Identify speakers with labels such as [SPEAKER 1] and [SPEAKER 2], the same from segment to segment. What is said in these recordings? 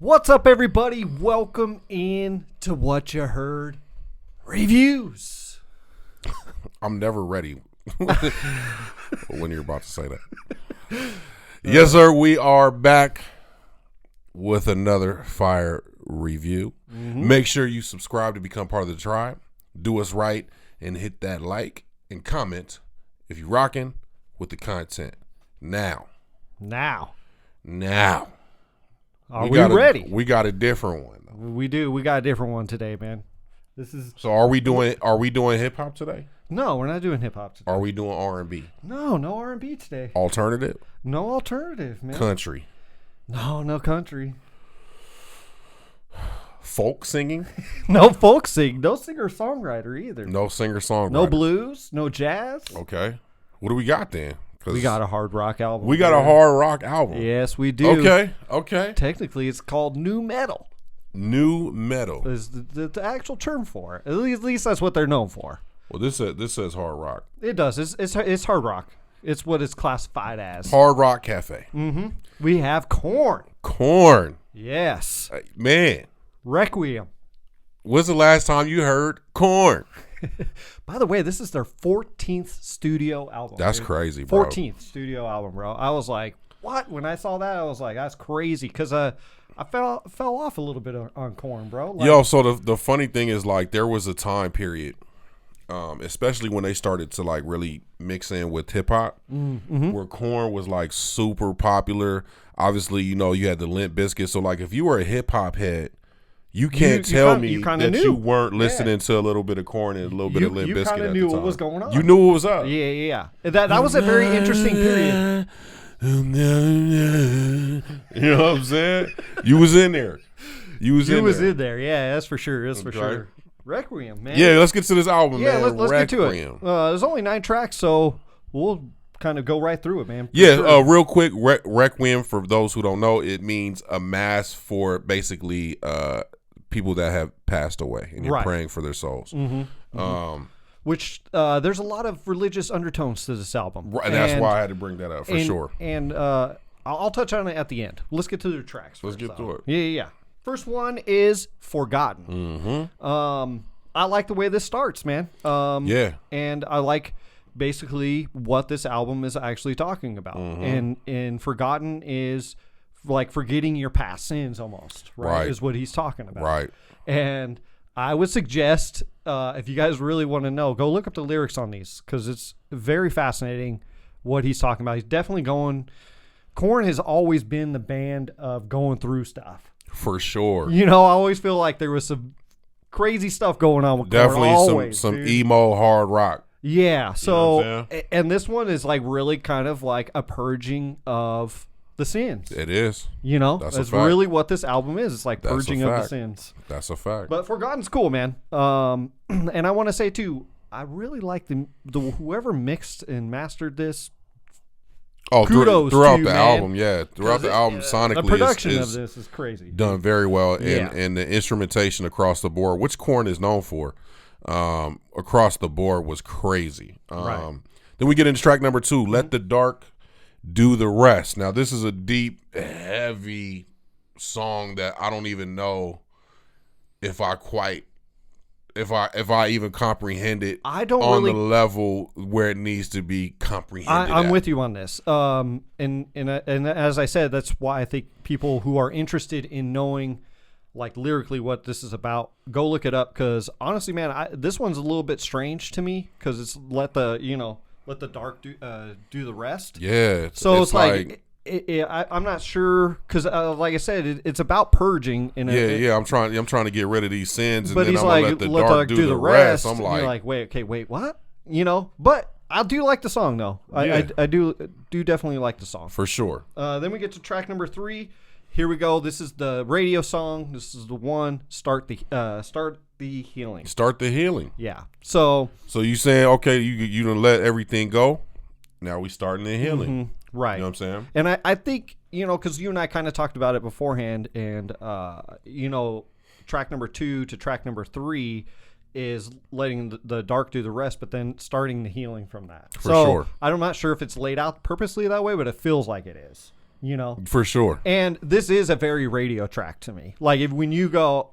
[SPEAKER 1] What's up, everybody? Welcome in to What You Heard Reviews.
[SPEAKER 2] I'm never ready when you're about to say that. Yes, sir. We are back with another fire review. Make sure you subscribe to become part of the tribe. Do us right and hit that like and comment if you're rocking with the content. Now.
[SPEAKER 1] Are we ready?
[SPEAKER 2] We got a different one.
[SPEAKER 1] We do. We got a different one today, man.
[SPEAKER 2] So are we doing hip hop today?
[SPEAKER 1] No, we're not doing hip hop today.
[SPEAKER 2] Are we doing R&B?
[SPEAKER 1] No R&B today.
[SPEAKER 2] Alternative?
[SPEAKER 1] No alternative, man.
[SPEAKER 2] Country?
[SPEAKER 1] No country.
[SPEAKER 2] Folk singing?
[SPEAKER 1] No folk sing. No singer-songwriter either.
[SPEAKER 2] No singer-songwriter?
[SPEAKER 1] No blues. No jazz.
[SPEAKER 2] Okay. What do we got then?
[SPEAKER 1] We got a hard rock album.
[SPEAKER 2] We got a hard rock album.
[SPEAKER 1] Yes, we do.
[SPEAKER 2] Okay.
[SPEAKER 1] Technically, it's called new metal.
[SPEAKER 2] New metal
[SPEAKER 1] is the actual term for it. At least that's what they're known for.
[SPEAKER 2] Well, this says hard rock.
[SPEAKER 1] It does. It's hard rock. It's what it's classified as.
[SPEAKER 2] Hard Rock Cafe.
[SPEAKER 1] Mm-hmm. We have Korn.
[SPEAKER 2] Korn.
[SPEAKER 1] Yes.
[SPEAKER 2] Man.
[SPEAKER 1] Requiem.
[SPEAKER 2] When's the last time you heard Korn?
[SPEAKER 1] By the way, this is their 14th studio album.
[SPEAKER 2] That's crazy, bro.
[SPEAKER 1] 14th studio album, bro. I was like, what? When I saw that, I was like, that's crazy. Because I fell off a little bit on Korn, bro. Like,
[SPEAKER 2] yo, so the funny thing is, like, there was a time period, especially when they started to, like, really mix in with hip-hop, where Korn was, like, super popular. Obviously, you know, you had the Limp Bizkit. So, like, if you were a hip-hop head, you can't tell me that you weren't listening to a little bit of Korn and a little bit of Limp Bizkit at the time. You kind of knew
[SPEAKER 1] what was going on.
[SPEAKER 2] You knew what was up.
[SPEAKER 1] Yeah. That was a very interesting period.
[SPEAKER 2] You know what I'm saying? You was in there. You was in there.
[SPEAKER 1] Yeah, that's for sure. That's for sure. Requiem, man.
[SPEAKER 2] Yeah, let's get to this album, man.
[SPEAKER 1] Let's get to it. There's only 9 tracks, so we'll kind of go right through it, man.
[SPEAKER 2] Real quick, Requiem, for those who don't know, it means a mass for basically people that have passed away, and you're praying for their souls.
[SPEAKER 1] Which there's a lot of religious undertones to this album.
[SPEAKER 2] Right, and that's why I had to bring that up for sure.
[SPEAKER 1] And I'll touch on it at the end. Let's get to the tracks.
[SPEAKER 2] Let's get to it.
[SPEAKER 1] Yeah. First one is Forgotten. I like the way this starts, man. And I like basically what this album is actually talking about. And Forgotten is like forgetting your past sins almost, right? Is what he's talking about.
[SPEAKER 2] Right.
[SPEAKER 1] And I would suggest, if you guys really want to know, go look up the lyrics on these, because it's very fascinating what he's talking about. He's definitely Korn has always been the band of going through stuff.
[SPEAKER 2] For sure.
[SPEAKER 1] You know, I always feel like there was some crazy stuff going on with Korn.
[SPEAKER 2] Definitely some emo hard rock.
[SPEAKER 1] Yeah. So, and this one is like really kind of like a purging of the sins.
[SPEAKER 2] It is.
[SPEAKER 1] You know, that's really what this album is. It's like purging of the sins.
[SPEAKER 2] That's a fact.
[SPEAKER 1] But Forgotten's cool, man. And I want to say too, I really like the whoever mixed and mastered this.
[SPEAKER 2] Oh,
[SPEAKER 1] kudos
[SPEAKER 2] throughout
[SPEAKER 1] to
[SPEAKER 2] the
[SPEAKER 1] you,
[SPEAKER 2] album,
[SPEAKER 1] man.
[SPEAKER 2] throughout the album, sonically,
[SPEAKER 1] the production of this is crazy.
[SPEAKER 2] Done very well, and the instrumentation across the board, which Korn is known for, across the board was crazy. Then we get into track number 2, Let the Dark Do the Rest. Now, this is a deep, heavy song that I don't even know if I even comprehend it. I don't on the level where it needs to be comprehended.
[SPEAKER 1] I'm with you on this. And as I said, that's why I think people who are interested in knowing, like, lyrically what this is about, go look it up. Because honestly, man, this one's a little bit strange to me, because it's let the dark do the rest.
[SPEAKER 2] Yeah.
[SPEAKER 1] So it's like I'm not sure, because like I said, it's about purging.
[SPEAKER 2] I'm trying to get rid of these sins,
[SPEAKER 1] but
[SPEAKER 2] and then
[SPEAKER 1] he's
[SPEAKER 2] I'm
[SPEAKER 1] like,
[SPEAKER 2] gonna let the dark do the rest. I'm
[SPEAKER 1] like, you're like, wait, what? You know, but I do like the song though. I do definitely like the song
[SPEAKER 2] for sure.
[SPEAKER 1] Then we get to track number 3. Here we go. This is the radio song. This is the one. Start the healing.
[SPEAKER 2] Start the healing.
[SPEAKER 1] Yeah. So
[SPEAKER 2] you saying, okay, you done let everything go. Now we starting the healing.
[SPEAKER 1] Right.
[SPEAKER 2] You know what I'm saying?
[SPEAKER 1] And I think, you know, because you and I kind of talked about it beforehand, and, you know, track number 2 to track number 3 is letting the dark do the rest, but then starting the healing from that.
[SPEAKER 2] For sure.
[SPEAKER 1] I'm not sure if it's laid out purposely that way, but it feels like it is.
[SPEAKER 2] For sure.
[SPEAKER 1] And this is a very radio track to me. Like when you go,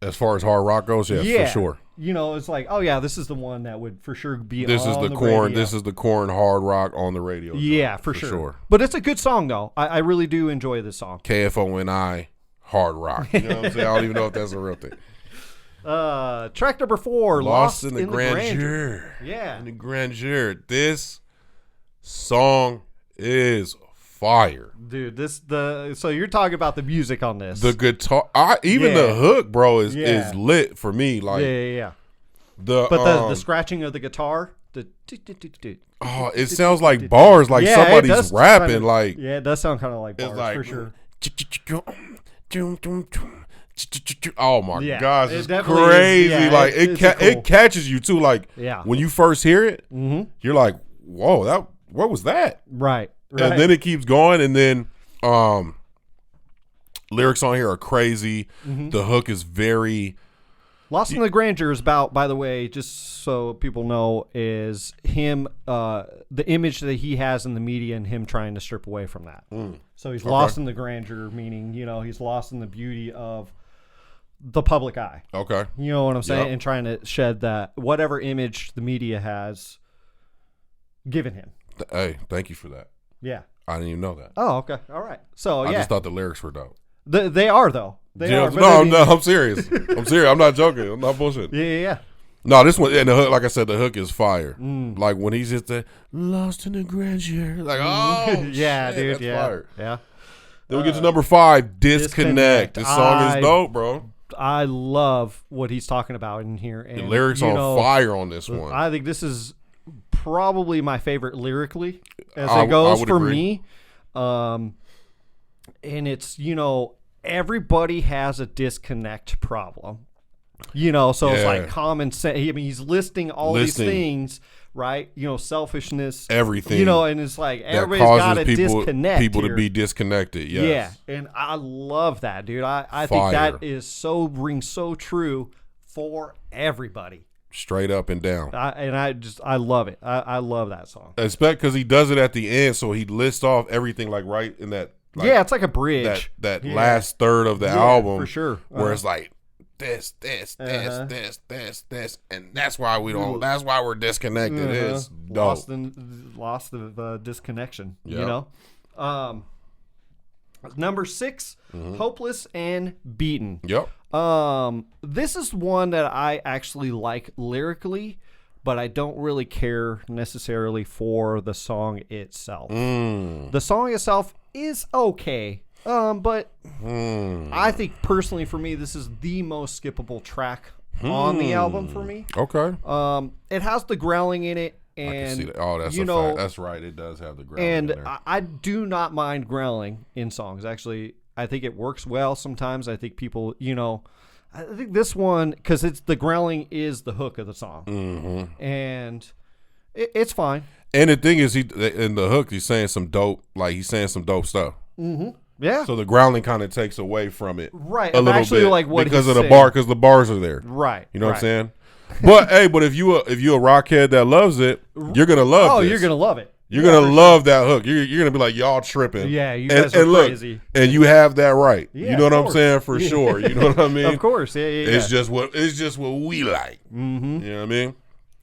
[SPEAKER 2] as far as hard rock goes, for sure.
[SPEAKER 1] It's like, oh yeah, this is the one that would for sure be.
[SPEAKER 2] This
[SPEAKER 1] on
[SPEAKER 2] is the Korn. Radio. This is the Korn hard rock on the radio.
[SPEAKER 1] Yeah, for sure. But it's a good song though. I really do enjoy this song.
[SPEAKER 2] KFONI hard rock. You know what I'm saying? I don't even know if that's a real thing.
[SPEAKER 1] Track number 4, Lost in the Grandeur.
[SPEAKER 2] Yeah, in the grandeur. This song is fire,
[SPEAKER 1] dude. So you're talking about the music on this.
[SPEAKER 2] The guitar, the hook, bro, is lit for me. Like,
[SPEAKER 1] yeah. The scratching of the guitar.
[SPEAKER 2] It sounds like bars, like somebody's rapping.
[SPEAKER 1] It does sound kind of like bars, for sure.
[SPEAKER 2] Oh my gosh, it's crazy! It catches you too. Like, when you first hear it, you're like, "Whoa, what was that?"
[SPEAKER 1] Right.
[SPEAKER 2] And then it keeps going, and then lyrics on here are crazy. The hook is very.
[SPEAKER 1] Lost in the Grandeur is about, by the way, just so people know, is him, the image that he has in the media and him trying to strip away from that. So he's lost in the grandeur, meaning, he's lost in the beauty of the public eye.
[SPEAKER 2] Okay.
[SPEAKER 1] You know what I'm saying? Yep. And trying to shed that, whatever image the media has given him.
[SPEAKER 2] Hey, thank you for that.
[SPEAKER 1] Yeah.
[SPEAKER 2] I didn't even know that.
[SPEAKER 1] Oh, okay. All right. So,
[SPEAKER 2] I just thought the lyrics were dope.
[SPEAKER 1] They are, though. They are.
[SPEAKER 2] No, I'm serious. I'm serious. I'm not joking. I'm not bullshit.
[SPEAKER 1] Yeah.
[SPEAKER 2] No, this one, and the hook, like I said, the hook is fire. Like when he's just lost in the grandeur. Like,
[SPEAKER 1] yeah,
[SPEAKER 2] shit,
[SPEAKER 1] dude.
[SPEAKER 2] That's fire.
[SPEAKER 1] Yeah.
[SPEAKER 2] Then we get to number 5, Disconnect. This song is dope, bro.
[SPEAKER 1] I love what he's talking about in here. And,
[SPEAKER 2] the lyrics on fire on this one.
[SPEAKER 1] I think this is probably my favorite lyrically as it goes for me. And it's, everybody has a disconnect problem. So it's like common sense. I mean, he's listing all these things, right? Selfishness,
[SPEAKER 2] everything.
[SPEAKER 1] And it's like everybody's got to disconnect.
[SPEAKER 2] People to be disconnected. Yes.
[SPEAKER 1] Yeah, and I love that, dude. I think that is rings so true for everybody.
[SPEAKER 2] Straight up and down.
[SPEAKER 1] I love it. I love that song.
[SPEAKER 2] Expect because he does it at the end, so he lists off everything like right in that.
[SPEAKER 1] It's like a bridge.
[SPEAKER 2] That last third of the album,
[SPEAKER 1] for sure.
[SPEAKER 2] Where it's like this, and that's why we don't. That's why we're disconnected. It's dope.
[SPEAKER 1] Lost of disconnection. Yep. Number 6, Hopeless and Beaten.
[SPEAKER 2] Yep.
[SPEAKER 1] This is one that I actually like lyrically, but I don't really care necessarily for the song itself. The song itself is okay. But I think personally for me, this is the most skippable track on the album for me.
[SPEAKER 2] Okay.
[SPEAKER 1] It has the growling in it. And,
[SPEAKER 2] I can see that. Oh, that's a fact. That's right. It does have the growling in there.
[SPEAKER 1] And I do not mind growling in songs. Actually, I think it works well sometimes. I think people, I think this one, because it's the growling is the hook of the song. And it's fine.
[SPEAKER 2] And the thing is, in the hook, he's saying some dope stuff.
[SPEAKER 1] Yeah.
[SPEAKER 2] So the growling kind of takes away from it.
[SPEAKER 1] Right.
[SPEAKER 2] A little
[SPEAKER 1] actually,
[SPEAKER 2] bit.
[SPEAKER 1] Like what
[SPEAKER 2] because of the bar, because the bars are there.
[SPEAKER 1] Right.
[SPEAKER 2] You know what I'm saying? But hey, if you a rockhead that loves it, you're gonna love this.
[SPEAKER 1] You're gonna love it.
[SPEAKER 2] You're gonna love that hook. You're gonna be like, y'all tripping.
[SPEAKER 1] Yeah, you guys are crazy.
[SPEAKER 2] And you have that right.
[SPEAKER 1] Yeah,
[SPEAKER 2] you know what I'm saying? For sure. You know what I mean?
[SPEAKER 1] Of course. Yeah.
[SPEAKER 2] It's just what we like. You know what I mean?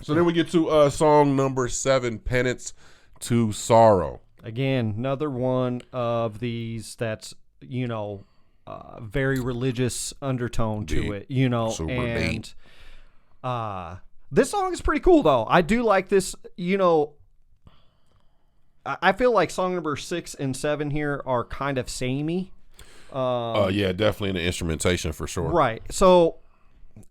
[SPEAKER 2] So then we get to song number 7, Pennants to Sorrow.
[SPEAKER 1] Again, another one of these that's, very religious undertone to it,
[SPEAKER 2] Super
[SPEAKER 1] and
[SPEAKER 2] deep.
[SPEAKER 1] This song is pretty cool though. I do like this, I feel like song number 6 and 7 here are kind of samey.
[SPEAKER 2] Yeah, definitely in the instrumentation for sure.
[SPEAKER 1] Right. So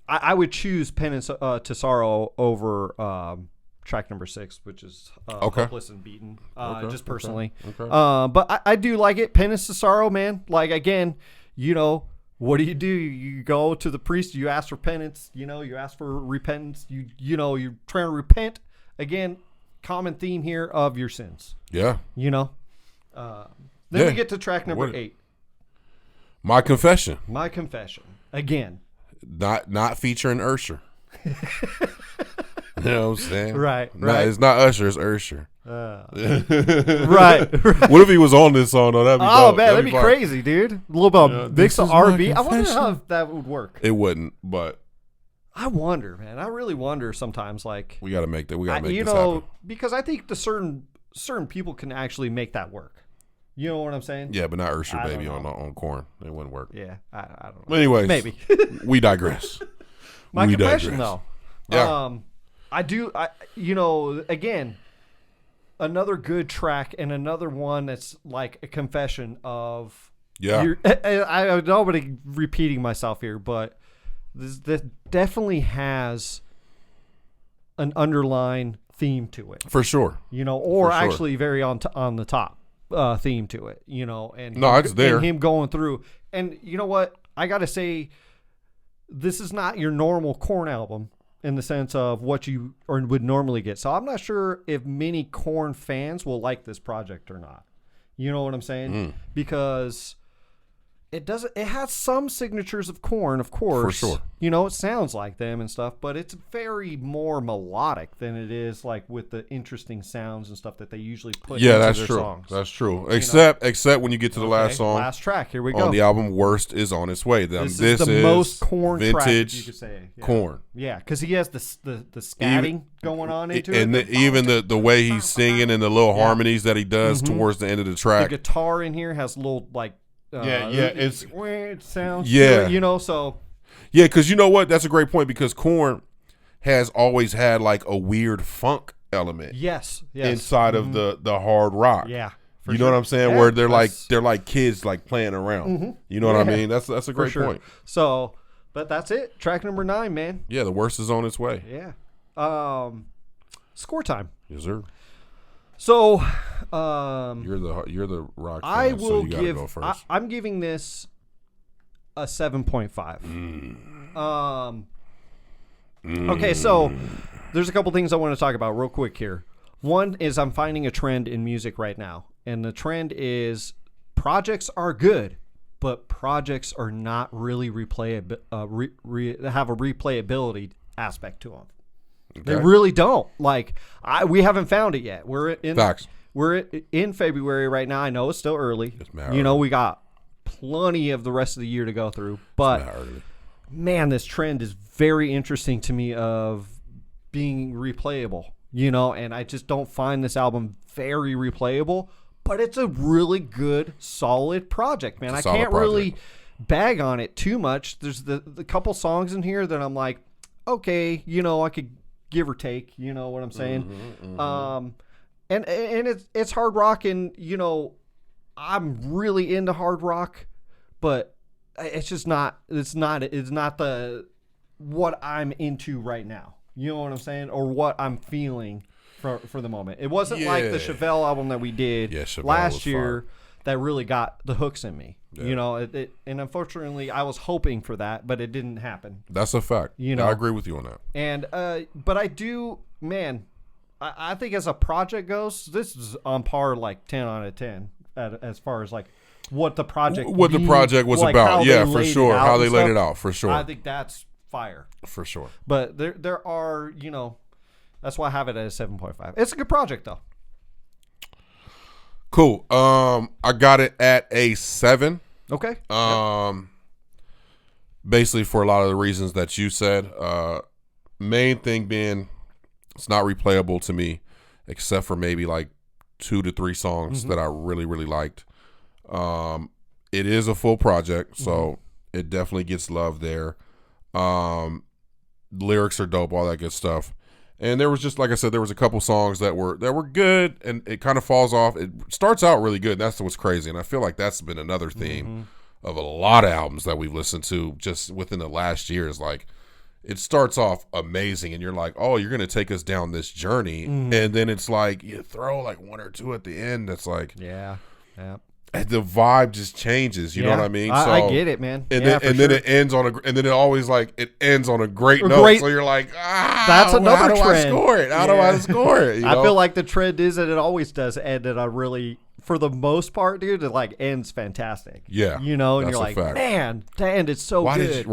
[SPEAKER 1] I would choose Pennants to Sorrow over track number 6, which is Hopeless and Beaten, just personally.
[SPEAKER 2] Okay.
[SPEAKER 1] But I do like it. Pennants to Sorrow, man. Like, again, what do? You go to the priest, you ask for penance, you ask for repentance, you're trying to repent. Again, common theme here of your sins.
[SPEAKER 2] Yeah.
[SPEAKER 1] Then we get to track number 8.
[SPEAKER 2] My Confession.
[SPEAKER 1] My Confession. Again.
[SPEAKER 2] Not featuring Usher. You know what I'm saying?
[SPEAKER 1] Right.
[SPEAKER 2] No, it's not Usher, it's Usher.
[SPEAKER 1] Right.
[SPEAKER 2] What if he was on this song? Though? That'd be dope.
[SPEAKER 1] Man, that'd be crazy, dude. A little bit of mix of R&B. I wonder how that would work.
[SPEAKER 2] It wouldn't, but
[SPEAKER 1] I wonder, man. I really wonder sometimes. Like
[SPEAKER 2] we got to make that. We got to make this happen.
[SPEAKER 1] Because I think the certain people can actually make that work. You know what I'm saying?
[SPEAKER 2] Yeah, but not Ursher Baby on Korn. It wouldn't work.
[SPEAKER 1] Yeah, I don't know.
[SPEAKER 2] Anyways,
[SPEAKER 1] maybe
[SPEAKER 2] we digress.
[SPEAKER 1] My confession, though. Yeah. Again, another good track and another one that's like a confession of.
[SPEAKER 2] Yeah.
[SPEAKER 1] I know I'm repeating myself here, but this definitely has an underlying theme to it.
[SPEAKER 2] For sure.
[SPEAKER 1] Actually very on the top theme to it, and
[SPEAKER 2] it's there.
[SPEAKER 1] And him going through. And you know what? I got to say, this is not your normal Korn album in the sense of what you would normally get. So I'm not sure if many Korn fans will like this project or not. You know what I'm saying? Because it has some signatures of Korn, of course.
[SPEAKER 2] For sure.
[SPEAKER 1] It sounds like them and stuff, but it's very more melodic than it is like with the interesting sounds and stuff that they usually put into their songs.
[SPEAKER 2] That's true. Except when you get to the last song.
[SPEAKER 1] Last track. Here we go.
[SPEAKER 2] On the album, Worst is on its way. This
[SPEAKER 1] is the most Korn
[SPEAKER 2] vintage
[SPEAKER 1] track, you could say. Yeah.
[SPEAKER 2] Korn.
[SPEAKER 1] Yeah, because he has the scatting going on into
[SPEAKER 2] and
[SPEAKER 1] it.
[SPEAKER 2] Even the way he's singing and the little harmonies that he does towards the end of the track.
[SPEAKER 1] The guitar in here has a little like... it sounds good, so
[SPEAKER 2] yeah, because you know what, that's a great point, because Korn has always had like a weird funk element inside of the hard rock, you know what I'm saying, where they're like kids like playing around, you know what I mean. That's a great point.
[SPEAKER 1] So but that's it, track number 9, man.
[SPEAKER 2] The Worst is on its way.
[SPEAKER 1] Score time.
[SPEAKER 2] Yes, sir.
[SPEAKER 1] So,
[SPEAKER 2] you're the rock fan,
[SPEAKER 1] I will
[SPEAKER 2] so you gotta
[SPEAKER 1] give.
[SPEAKER 2] go first.
[SPEAKER 1] I'm giving this a 7.5. Okay, so there's a couple things I want to talk about real quick here. One is I'm finding a trend in music right now, and the trend is projects are good, but projects are not really have a replayability aspect to them. Okay. They really don't. Like we haven't found it yet. We're in February right now. I know it's still early. We got plenty of the rest of the year to go through. But man, this trend is very interesting to me of being replayable. And I just don't find this album very replayable. But it's a really good, solid project, man. I can't really bag on it too much. There's the couple songs in here that I'm like, okay, I could give or take, you know what I'm saying? And it's hard rock, and I'm really into hard rock, but it's just not the what I'm into right now. You know what I'm saying? Or what I'm feeling for the moment. It wasn't like the Chevelle album that we did last year that really got the hooks in me. Yeah. And unfortunately I was hoping for that, but it didn't happen.
[SPEAKER 2] That's a fact. I agree with you on that.
[SPEAKER 1] And but I do, man, I think as a project goes, this is on par, like 10 out of 10 as far as like what the project
[SPEAKER 2] was like about. Yeah, for sure. How they laid it out, for sure.
[SPEAKER 1] I think that's fire.
[SPEAKER 2] For sure.
[SPEAKER 1] But there are, that's why I have it at a 7.5. It's a good project though.
[SPEAKER 2] Cool. I got it at a 7.
[SPEAKER 1] Okay.
[SPEAKER 2] Basically for a lot of the reasons that you said. Main thing being, it's not replayable to me, except for maybe like 2 to 3 songs that I really, really liked. It is a full project, so it definitely gets love there. Lyrics are dope, all that good stuff. And there was just, like I said, there was a couple songs that were good, and it kind of falls off. It starts out really good, and that's what's crazy. And I feel like that's been another theme of a lot of albums that we've listened to just within the last year. Is like, it starts off amazing, and you're like, oh, you're going to take us down this journey. And then it's like, you throw like 1 or 2 at the end. That's like,
[SPEAKER 1] yeah.
[SPEAKER 2] The vibe just changes. You know what I mean?
[SPEAKER 1] I get it, man.
[SPEAKER 2] And then it ends on and then it always like it ends on a great note. So you're like,
[SPEAKER 1] that's another trend.
[SPEAKER 2] How do I score it? How do I score it?
[SPEAKER 1] I feel like the trend is that it always does end at a really, for the most part, dude, it like ends fantastic.
[SPEAKER 2] Yeah.
[SPEAKER 1] And you're like, fact. Man, the end is so good.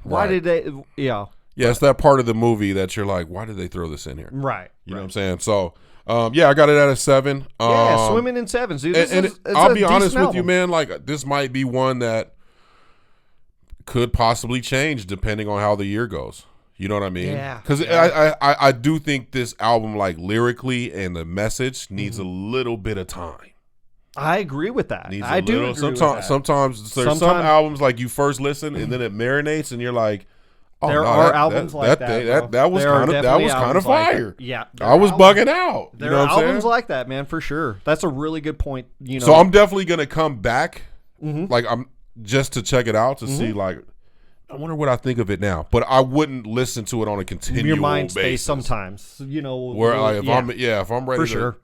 [SPEAKER 1] Why did they? Yeah.
[SPEAKER 2] Yeah, it's that part of the movie that you're like, why did they throw this in here?
[SPEAKER 1] Right.
[SPEAKER 2] You know what I'm saying? So Yeah, I got it at a 7.
[SPEAKER 1] Yeah, swimming in 7s, dude.
[SPEAKER 2] I'll be honest with you, man. Like, this might be one that could possibly change depending on how the year goes. You know what I mean?
[SPEAKER 1] Yeah.
[SPEAKER 2] Because I do think this album, like, lyrically and the message needs a little bit of time.
[SPEAKER 1] I agree with that.
[SPEAKER 2] I do agree with that. Sometimes there's some albums, like, you first listen and then it marinates and you're like, oh,
[SPEAKER 1] there are albums like that.
[SPEAKER 2] That was kind of fire.
[SPEAKER 1] Like yeah.
[SPEAKER 2] I was bugging out.
[SPEAKER 1] There are albums like that, man, for sure. That's a really good point. You know.
[SPEAKER 2] So I'm definitely going to come back, like, I'm just to check it out to see, like, I wonder what I think of it now, but I wouldn't listen to it on a continual
[SPEAKER 1] Your mind
[SPEAKER 2] basis.
[SPEAKER 1] stays sometimes, you know.
[SPEAKER 2] Where like if I'm ready
[SPEAKER 1] for
[SPEAKER 2] to
[SPEAKER 1] sure.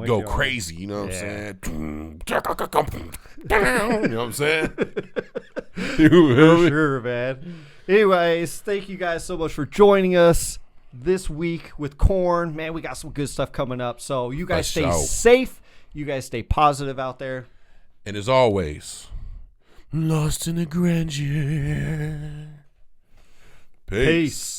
[SPEAKER 2] go crazy, you know what I'm saying? You know what I'm saying?
[SPEAKER 1] For sure, man. Anyways, thank you guys so much for joining us this week with Korn. Man, we got some good stuff coming up. So you guys stay safe. You guys stay positive out there.
[SPEAKER 2] And as always, lost in the grandeur. Peace.